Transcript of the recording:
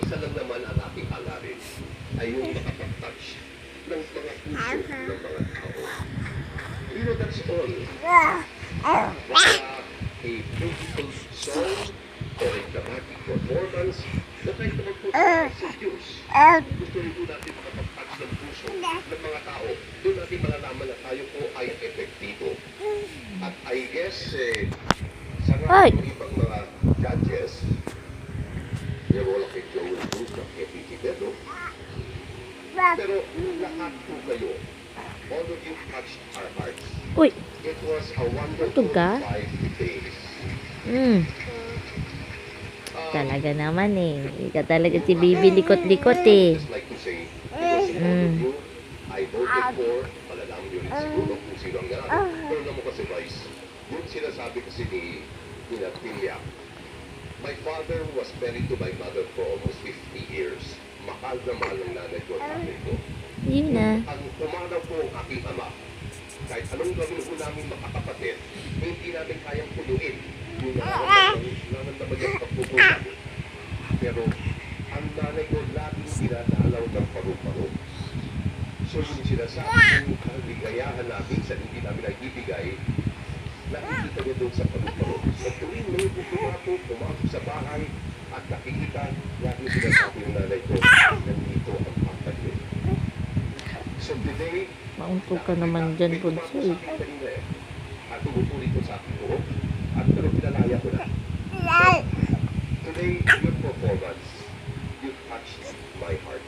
isa lang naman ang ating hangarin ay yung makapag-touch ng mga puso ng mga tao. You know, that's all. Wala a beautiful song or a dramatic performance na kahit naman po sa Diyos. Gusto rin po natin makapag-touch ng puso ng mga tao. Doon natin malalaman na tayo po ay epektibo. At I guess, sa nga yung ibang mga judges, yung wala kay Joel Cruz na KPG Pedro, pero lahat po kayo, all of you touched our hearts. Uy, It was a wonderful 5 days. Talaga naman eh. Ikaw talaga si Bibi likot-likot eh. Just like to say, because in all of you, I voted for, malalaman nyo rin siguro kung sino ang nanalo. Pero naman kasi Vice, yung sinasabi kasi ni Pilya, my father was married to my mother for almost 50 years. Mahal na mahal ang nanay ko at tatay ko. Yun na. Ang umanaw po ang aking ama. Kahit anong gawin po namin makakapatid, hindi namin kayang punuin yung nararamdaman niyang pagpupunan. Pero ang nanay ko laging dinadalaw ng paru-paro. So yung sinasabi yung kaligayahan namin sa hindi namin ay ibigay, nakikita niya doon sa paru-paro. So tuwing may pumasok sa bahay at nakikita, laging sinasabi yung nanay ko, nandito ang pangkat niyo. So today, Mauntog ka naman dyan, Bunso eh. at tumutuloy ko sa aking buhok at pero pinalaya ko na. So, today, your performance, you touched my heart.